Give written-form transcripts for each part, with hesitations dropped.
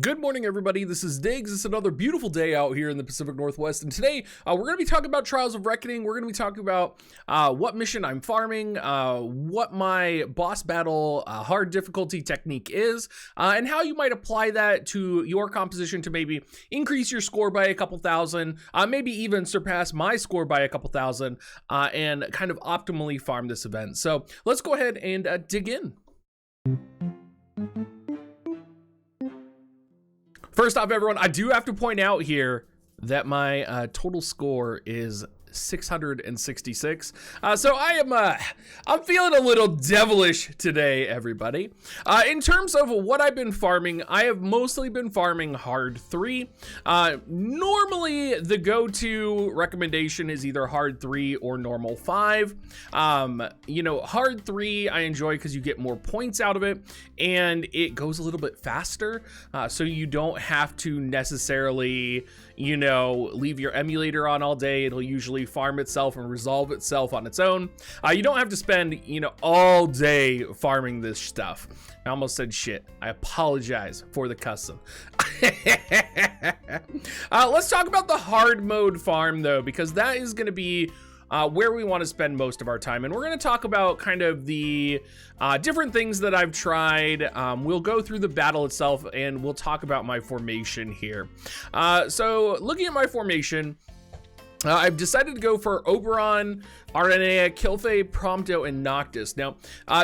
Good morning, everybody. This is Diggs. It's another beautiful day out here in the Pacific Northwest, and today we're going to be talking about Trials of Reckoning. We're going to be talking about what mission I'm farming, what my boss battle hard difficulty technique is, and how you might apply that to your composition to maybe increase your score by a couple thousand, maybe even surpass my score by a couple thousand, and kind of optimally farm this event. So let's go ahead and dig in. First off, everyone, I do have to point out here that my total score is 666. So I'm feeling a little devilish today, everybody. In terms of what I've been farming, I have mostly been farming hard 3. Normally the go-to recommendation is either hard 3 or normal 5. Hard 3 I enjoy because you get more points out of it and it goes a little bit faster. So you don't have to necessarily, leave your emulator on all day. It'll usually farm itself and resolve itself on its own. You don't have to spend, all day farming this stuff. I almost said shit. I apologize for the cussing. Let's talk about the hard mode farm though, because that is going to be where we want to spend most of our time. And we're going to talk about kind of the different things that I've tried. We'll go through the battle itself and we'll talk about my formation here. So looking at my formation, I've decided to go for Oberon, Aranea, Kilfe, Prompto, and Noctis. Now,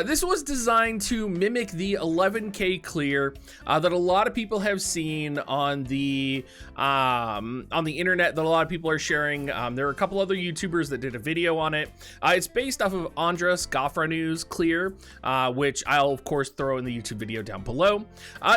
this was designed to mimic the 11K clear that a lot of people have seen on the internet, that a lot of people are sharing. There are a couple other YouTubers that did a video on it. It's based off of Andras Gafranu's clear, which I'll of course throw in the YouTube video down below.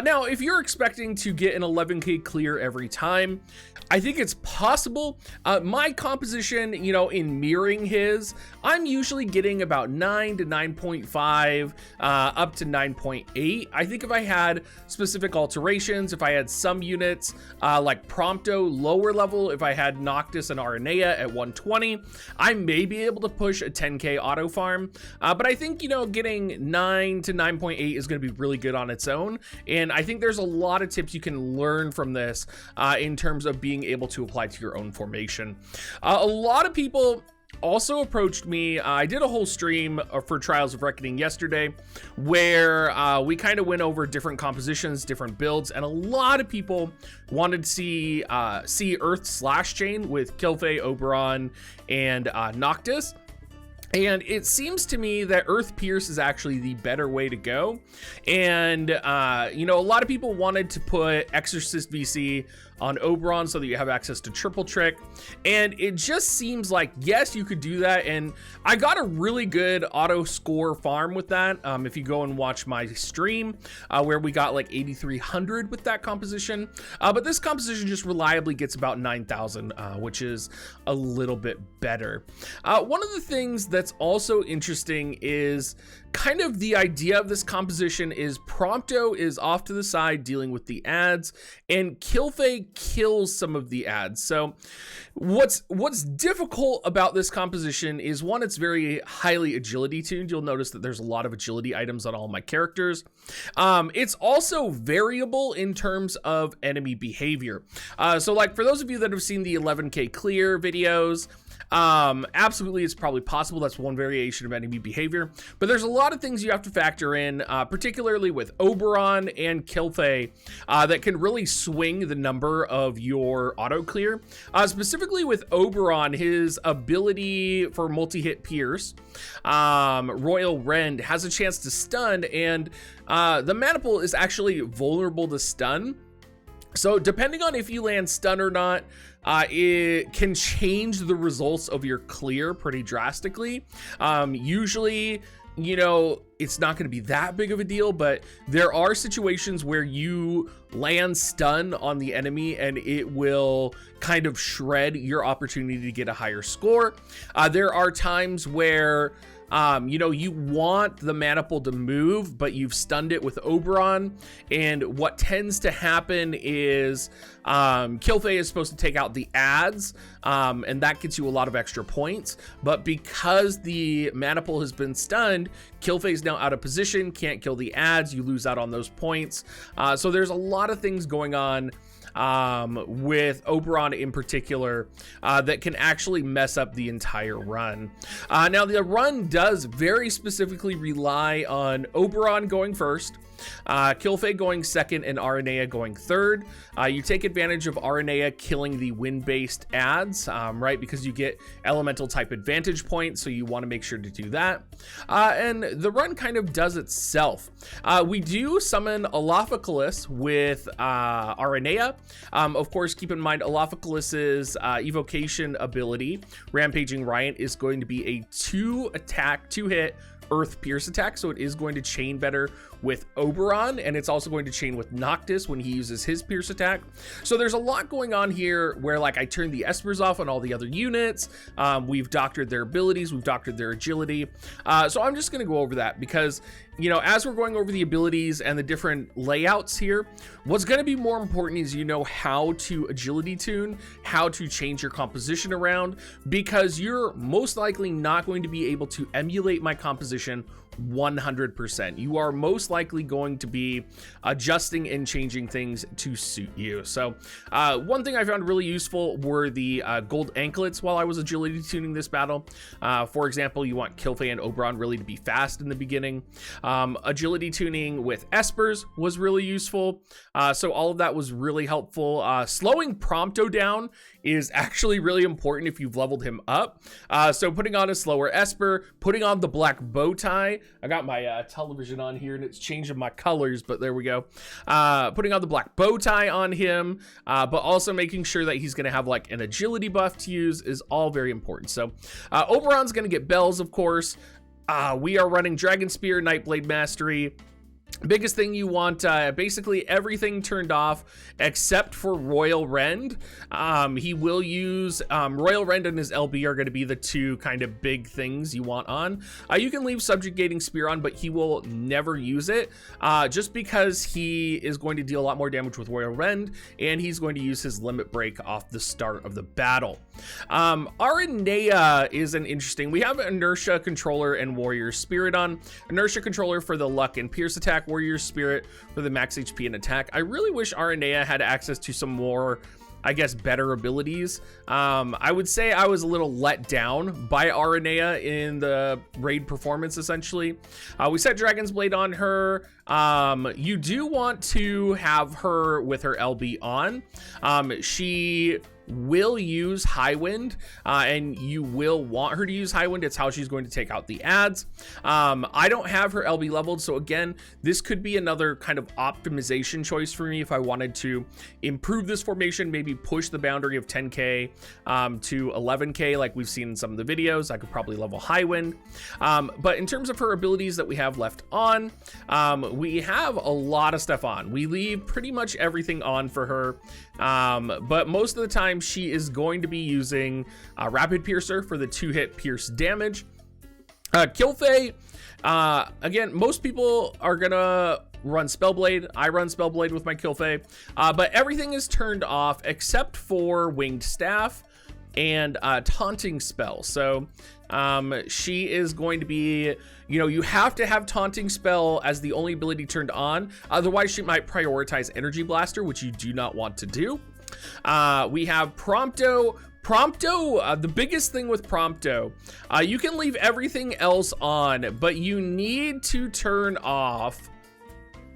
Now, if you're expecting to get an 11K clear every time, I think it's possible. My composition, in mirroring his, I'm usually getting about 9 to 9.5, up to 9.8. I think if I had specific alterations, if I had some units like Prompto lower level, if I had Noctis and Aranea at 120, I may be able to push a 10K auto farm. But I think, getting 9 to 9.8 is going to be really good on its own. And I think there's a lot of tips you can learn from this in terms of being able to apply to your own formation. A lot of people also approached me. I did a whole stream for Trials of Reckoning yesterday where we kind of went over different compositions, different builds, and a lot of people wanted to see Earth Slash Chain with Kilfe, Oberon, and Noctis. And it seems to me that Earth Pierce is actually the better way to go. And, a lot of people wanted to put Exorcist VC on Oberon so that you have access to Triple Trick. And it just seems like, yes, you could do that. And I got a really good auto score farm with that. If you go and watch my stream where we got like 8,300 with that composition. But this composition just reliably gets about 9,000, which is a little bit better. One of the things that's also interesting is kind of the idea of this composition is Prompto is off to the side dealing with the ads and Kilfe kills some of the ads. So what's difficult about this composition is, one, it's very highly agility tuned. You'll notice that there's a lot of agility items on all my characters. It's also variable in terms of enemy behavior. So like for those of you that have seen the 11K clear videos, absolutely, it's probably possible. That's one variation of enemy behavior, but there's a lot of things you have to factor in, particularly with Oberon and Kilfe, that can really swing the number of your auto clear. Specifically with Oberon, his ability for multi-hit pierce, Royal Rend, has a chance to stun, and the Maniple is actually vulnerable to stun. So depending on if you land stun or not, it can change the results of your clear pretty drastically. Usually, it's not going to be that big of a deal, but there are situations where you land stun on the enemy and it will kind of shred your opportunity to get a higher score. There are times where you know, you want the Maniple to move, but you've stunned it with Oberon. And what tends to happen is Kilfei is supposed to take out the adds, and that gets you a lot of extra points. But because the Maniple has been stunned, Kilfei's now out of position, can't kill the adds, you lose out on those points. So there's a lot of things going on with Oberon in particular that can actually mess up the entire run. Now the run does very specifically rely on Oberon going first, Kilfei going second, and Aranea going third. You take advantage of Aranea killing the wind-based adds, right? Because you get elemental type advantage points, so you want to make sure to do that. And the run kind of does itself. We do summon Alophicolis with Aranea. Of course, keep in mind Alophicolis's evocation ability, Rampaging Riot, is going to be a 2-hit Earth Pierce attack, so it is going to chain better with Oberon, and it's also going to chain with Noctis when he uses his Pierce attack. So there's a lot going on here where, like, I turned the Espers off on all the other units. We've doctored their abilities, we've doctored their agility. So I'm just going to go over that because, you know, as we're going over the abilities and the different layouts here, what's going to be more important is you know how to agility tune, how to change your composition around, because you're most likely not going to be able to emulate my composition 100%. You are most likely going to be adjusting and changing things to suit you. So one thing I found really useful were the gold anklets while I was agility tuning this battle. For example, you want Kilfei and Oberon really to be fast in the beginning. Agility tuning with Espers was really useful. So all of that was really helpful. Slowing Prompto down is actually really important if you've leveled him up. So putting on a slower Esper, putting on the black bow tie. I got my television on here and it's changing my colors, but there we go. Putting on the black bow tie on him, but also making sure that he's gonna have like an agility buff to use is all very important. So Oberon's gonna get bells, of course. We are running Dragon Spear, Nightblade Mastery. Biggest thing you want, basically everything turned off except for Royal Rend. He will use Royal Rend and his LB are going to be the two kind of big things you want on. You can leave Subjugating Spear on, but he will never use it just because he is going to deal a lot more damage with Royal Rend, and he's going to use his Limit Break off the start of the battle. Aranea is an interesting, we have Inertia Controller and Warrior Spirit on. Inertia Controller for the Luck and Pierce attack, Warrior Spirit for the max HP and attack. I really wish Aranea had access to some more, I guess, better abilities. I would say I was a little let down by Aranea in the raid performance, essentially. We set Dragon's Blade on her. You do want to have her with her LB on. She will use High Wind, and you will want her to use High Wind. It's how she's going to take out the adds. I don't have her LB leveled, so again, this could be another kind of optimization choice for me if I wanted to improve this formation, maybe push the boundary of 10k to 11k like we've seen in some of the videos. I could probably level High Wind. But in terms of her abilities that we have left on, we have a lot of stuff on. We leave pretty much everything on for her, but most of the time she is going to be using Rapid Piercer for the 2-hit pierce damage. Kilfei, again, most people are gonna run Spellblade. I run Spellblade with my Kilfei, but everything is turned off except for Winged Staff and Taunting Spell. So she is going to be, you know, you have to have Taunting Spell as the only ability turned on, otherwise she might prioritize Energy Blaster, which you do not want to do. We have Prompto. The biggest thing with Prompto, you can leave everything else on, but you need to turn off,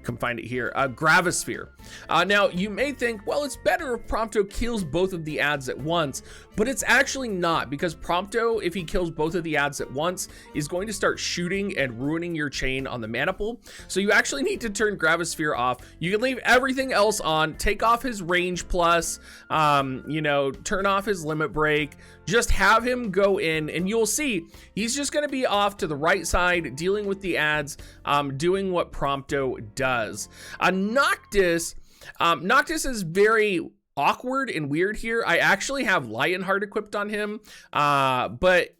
come find it here, Gravisphere. Now you may think, well, it's better if Prompto kills both of the adds at once, but it's actually not, because Prompto, if he kills both of the adds at once, is going to start shooting and ruining your chain on the Maniple. So you actually need to turn Gravisphere off. You can leave everything else on, take off his range plus, you know, turn off his limit break, just have him go in, and you'll see he's just going to be off to the right side, dealing with the adds, doing what Prompto does. Noctis is very awkward and weird here. I actually have Lionheart equipped on him, but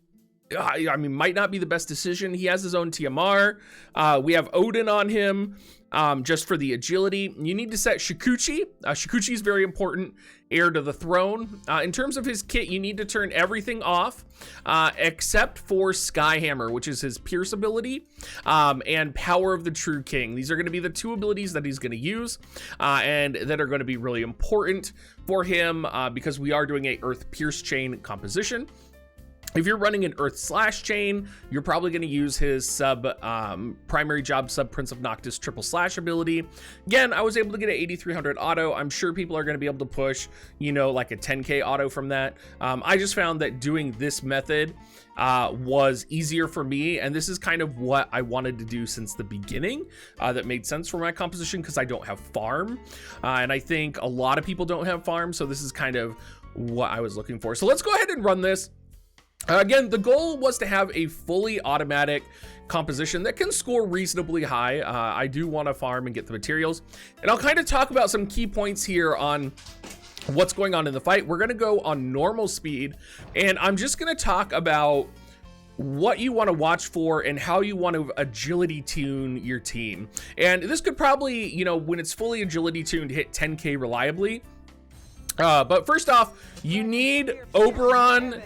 I mean, might not be the best decision. He has his own TMR. We have Odin on him just for the agility. You need to set Shikuchi. Shikuchi is very important, heir to the throne. In terms of his kit, you need to turn everything off except for Skyhammer, which is his Pierce ability, and Power of the True King. These are going to be the two abilities that he's going to use and that are going to be really important for him because we are doing a Earth Pierce chain composition. If you're running an Earth Slash chain, you're probably going to use his primary job sub Prince of Noctis triple slash ability. Again, I was able to get an 8300 auto. I'm sure people are going to be able to push, you know, like a 10k auto from that. I just found that doing this method was easier for me, and this is kind of what I wanted to do since the beginning. That made sense for my composition because I don't have farm, and I think a lot of people don't have farm, so this is kind of what I was looking for. So let's go ahead and run this. Again, the goal was to have a fully automatic composition that can score reasonably high. I do want to farm and get the materials, and I'll kind of talk about some key points here on what's going on in the fight. We're going to go on normal speed, and I'm just going to talk about what you want to watch for and how you want to agility tune your team. And this could probably, you know, when it's fully agility tuned, hit 10k reliably. But first off, you need Oberon.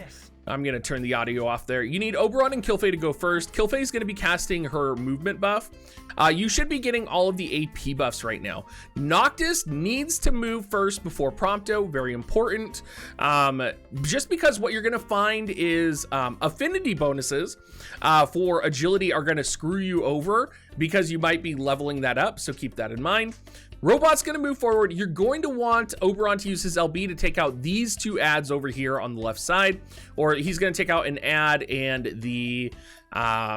I'm going to turn the audio off there. You need Oberon and Kilfei to go first. Kilfei is going to be casting her movement buff. You should be getting all of the AP buffs right now. Noctis needs to move first before Prompto, very important. Just because what you're going to find is affinity bonuses for agility are going to screw you over because you might be leveling that up, so keep that in mind. Robot's going to move forward. You're going to want Oberon to use his LB to take out these two ads over here on the left side, or he's going to take out an ad and the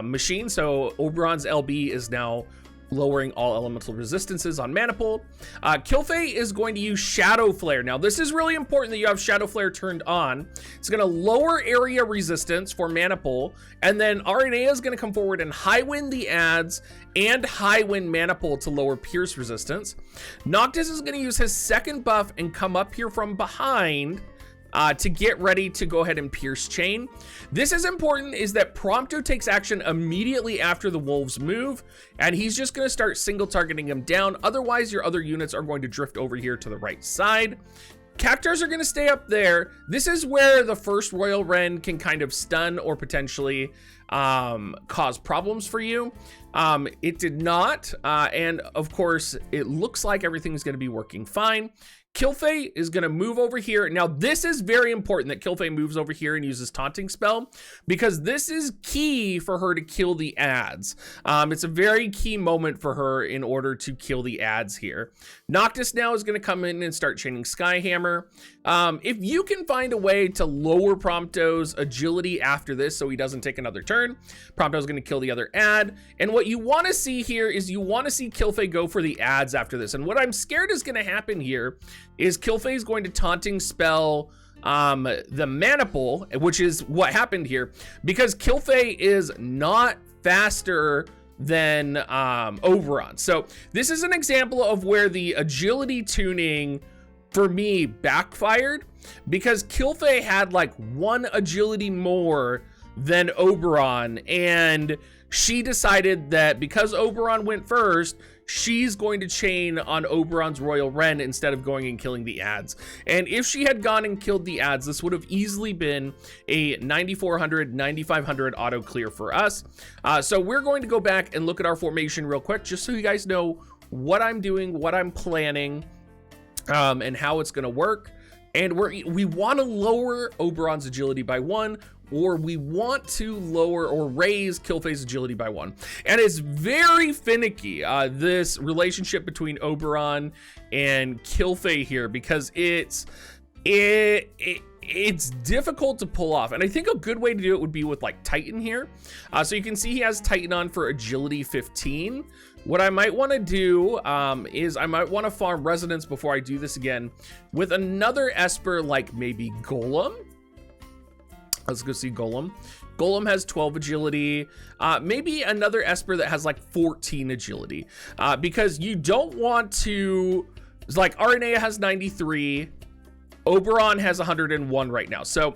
machine. So Oberon's LB is now lowering all elemental resistances on Maniple. Kilfei is going to use Shadow Flare. Now, this is really important that you have Shadow Flare turned on. It's going to lower area resistance for Maniple, and then RNA is going to come forward and high wind the ads and high wind Maniple to lower Pierce resistance. Noctis is going to use his second buff and come up here from behind to get ready to go ahead and Pierce chain. This is important, is that Prompto takes action immediately after the wolves move, and he's just going to start single targeting him down. Otherwise, your other units are going to drift over here to the right side. Cactars are going to stay up there. This is where the first Royal Wren can kind of stun or potentially cause problems for you. It did not, and of course, it looks like everything's going to be working fine. Kilfei is going to move over here. Now, this is very important that Kilfei moves over here and uses Taunting Spell, because this is key for her to kill the ads. It's a very key moment for her in order to kill the ads here. Noctis now is going to come in and start chaining Skyhammer. If you can find a way to lower Prompto's agility after this so he doesn't take another turn, Prompto's going to kill the other ad. And what you want to see here is you want to see Kilfei go for the ads after this. And what I'm scared is going to happen here is Kilfei is going to Taunting Spell the Maniple, which is what happened here, because Kilfei is not faster than Oberon. So this is an example of where the agility tuning for me backfired, because Kilfei had like one agility more than Oberon, and she decided that because Oberon went first, she's going to chain on Oberon's Royal Wren instead of going and killing the ads. And if she had gone and killed the ads, this would have easily been a 9400, 9500 auto clear for us. So we're going to go back and look at our formation real quick, just so you guys know what I'm doing, what I'm planning, and how it's going to work. And we want to lower Oberon's agility by 1, or we want to lower or raise Kilfei's agility by 1. And it's very finicky, this relationship between Oberon and Kilfei here, because it's difficult to pull off. And I think a good way to do it would be with like Titan here. So you can see he has Titan on for agility 15. What I might want to do is I might want to farm Resonance before I do this again with another Esper, like maybe Golem. Let's go see Golem. Golem has 12 agility. Maybe another Esper that has like 14 agility. Because you don't want to, like RNA has 93. Oberon has 101 right now. So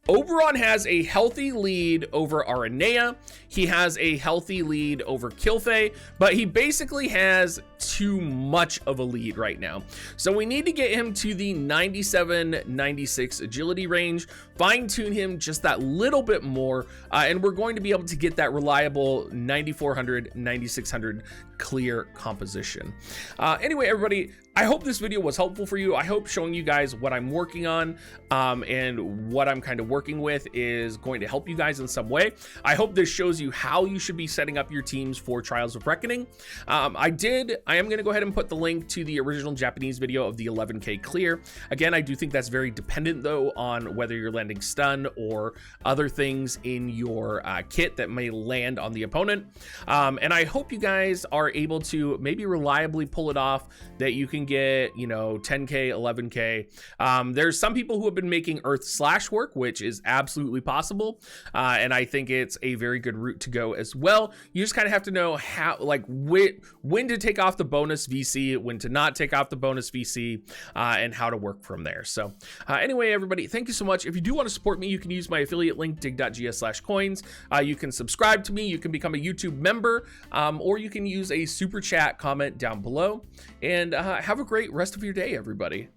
Oberon has a healthy lead over Aranea. He has a healthy lead over Kilfe, but he basically has too much of a lead right now. So we need to get him to the 97, 96 agility range, fine tune him just that little bit more, and we're going to be able to get that reliable 9400, 9600 clear composition. Anyway, everybody, I hope this video was helpful for you. I hope showing you guys what I'm working on and what I'm kind of working with is going to help you guys in some way. I hope this shows you how you should be setting up your teams for Trials of Reckoning. I am going to go ahead and put the link to the original Japanese video of the 11K clear. Again, I do think that's very dependent though on whether you're landing stun or other things in your kit that may land on the opponent. And I hope you guys are able to maybe reliably pull it off, that you can get, you know, 10K, 11K. There's some people who have been making Earth Slash work, which is absolutely possible. And I think it's a very good route to go as well. You just kind of have to know how, like, when to take off the bonus VC, when to not take off the bonus VC, and how to work from there. So anyway, everybody, thank you so much. If you do want to support me, you can use my affiliate link, dig.gs/coins. You can subscribe to me, you can become a YouTube member, or you can use a super chat comment down below. And have a great rest of your day, everybody.